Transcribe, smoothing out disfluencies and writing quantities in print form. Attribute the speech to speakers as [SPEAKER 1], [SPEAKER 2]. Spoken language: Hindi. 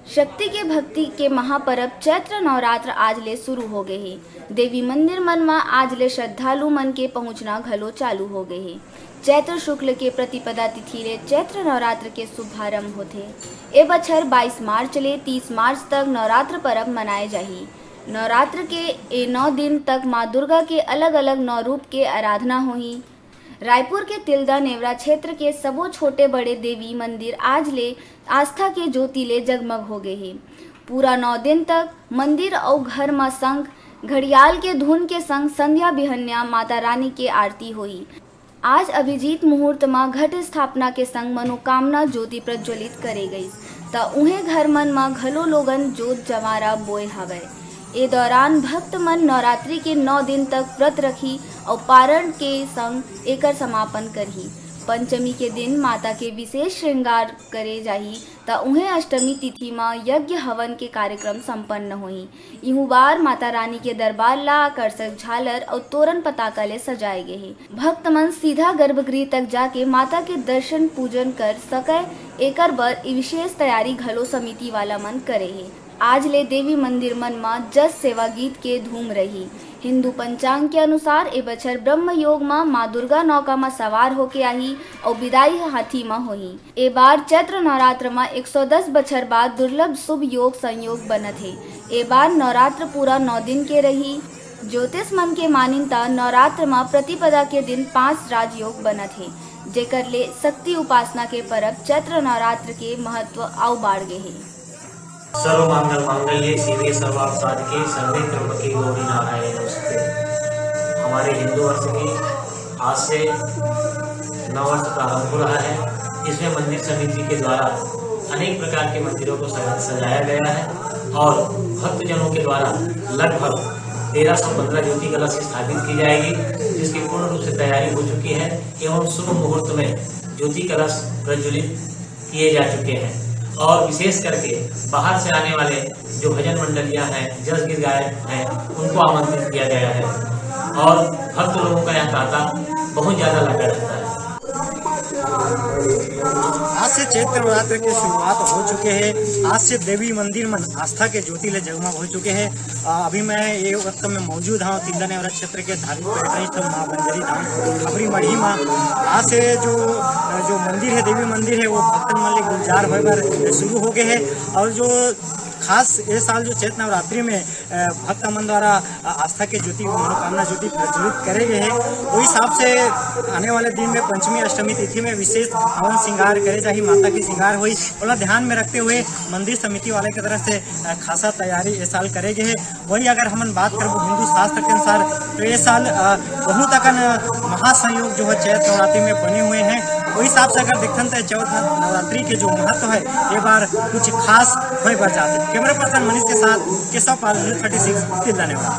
[SPEAKER 1] शक्ति के भक्ति के महापर्व चैत्र नवरात्र आज ले शुरू हो गए हैं। देवी मंदिर मन में आज ले श्रद्धालु मन के पहुंचना घलो चालू हो गए हैं। चैत्र शुक्ल के प्रतिपदा तिथि ले चैत्र नवरात्र के शुभारंभ होते। ए बछर 22 मार्च ले 30 मार्च तक नवरात्र पर्व मनाए जाही। नवरात्र के ए 9 दिन तक माँ दुर्गा के अलग अलग 9 रूप के आराधना होही। रायपुर के तिल्दा नेवरा क्षेत्र के सबो छोटे बड़े देवी मंदिर आज ले आस्था के ज्योति ले जगमग हो गए हैं। पूरा 9 दिन तक मंदिर और घर में शंख घड़ियाल के धुन के संग संध्या बिहन्या माता रानी के आरती हुई। आज अभिजीत मुहूर्त में घट स्थापना के संग मनोकामना ज्योति प्रज्वलित करे गई त उन्हें घर मन में घलो लोगन जोत जवारा बोए हवे। ए दौरान भक्त मन नवरात्रि के 9 दिन तक व्रत रखी और पारण के संग एकर समापन करही। पंचमी के दिन माता के विशेष श्रृंगार करे जाही त उन्हें अष्टमी तिथि में यज्ञ हवन के कार्यक्रम संपन्न होही। इहू बार माता रानी के दरबार ला आकर्षक झालर और तोरण पताका ले सजाए गए हैं। भक्त मन सीधा गर्भगृह तक जाके माता के दर्शन पूजन कर सके एकर बर विशेष तैयारी घलो समिति वाला मन करे है। आज ले देवी मंदिर मन में जस सेवा गीत के धूम रही। हिंदू पंचांग के अनुसार ए बछर ब्रह्म योग में माँ दुर्गा नौका में सवार होके आई और विदाई हाथी में होही। ए बार चैत्र नवरात्र में 110 बछर बाद दुर्लभ शुभ योग संयोग बनत है। ए बार नवरात्र पूरा 9 दिन के रही। ज्योतिष मन के मान्यता नवरात्र में प्रतिपदा के दिन 5 राजयोग बनत है, जेकर ले शक्ति उपासना के परब चैत्र नवरात्र के महत्व आउ बाढ़ गए है।
[SPEAKER 2] सर्वमंगल मांगल्ये शिवे सर्वार्थ साधके सर्वे त्र्यंबके गौरी नारायणी नमस्ते। हमारे हिंदू वर्ष की आज से नववर्ष प्रारंभ हो रहा है। इसमें मंदिर समिति के द्वारा अनेक प्रकार के मंदिरों को सजाया गया है और भक्तजनों के द्वारा लगभग 1315 ज्योति कलश स्थापित की जाएगी, जिसकी पूर्ण रूप से तैयारी हो चुकी है एवं शुभ मुहूर्त में ज्योति कलश प्रज्वलित किए जा चुके हैं। और विशेष करके बाहर से आने वाले जो भजन मंडलियां हैं, जस गीत गायक हैं, उनको आमंत्रित किया गया है और भक्त लोगों का यहाँ तांता बहुत ज़्यादा लगा रहता है।
[SPEAKER 3] आज से चैत्र नवरात्र की शुरुआत हो चुके हैं। आज से देवी मंदिर में आस्था के ज्योति ले जगमग हो चुके हैं। अभी मैं ये वक्त में मौजूद हूँ तिल्दा नेवरा क्षेत्र के धार्मिक पर्यटन स्थल माँ बंजरी धाम खबरी मढ़ी में। आज से जो मंदिर है, देवी मंदिर है, वो भक्तन मन ले गुलजार होकर शुरू हो गए हैं। और जो खास इस साल जो चैत्र नवरात्रि में भक्त मन द्वारा आस्था के ज्योति मनोकामना ज्योति प्रज्वलित करे गए हैं, वही हिसाब से आने वाले दिन में पंचमी अष्टमी तिथि में विशेष हवन श्रृंगार करे जाही, माता की श्रृंगार हुई। और ध्यान में रखते हुए मंदिर समिति वाले की तरफ से खासा तैयारी इस साल करे गए हैं। वही अगर हम बात करें हिंदू शास्त्र के अनुसार तो ये साल बहुत अकन महासंयोग जो है चैत्र नवरात्रि में बने हुए हैं। वही हिसाब से अगर देखते हैं चैत्र नवरात्रि के जो महत्व है ये बार कुछ खास हो जाते। कैमरा पर्सन मनीष के साथ केशव पाल 36 तिल्दा नेवरा।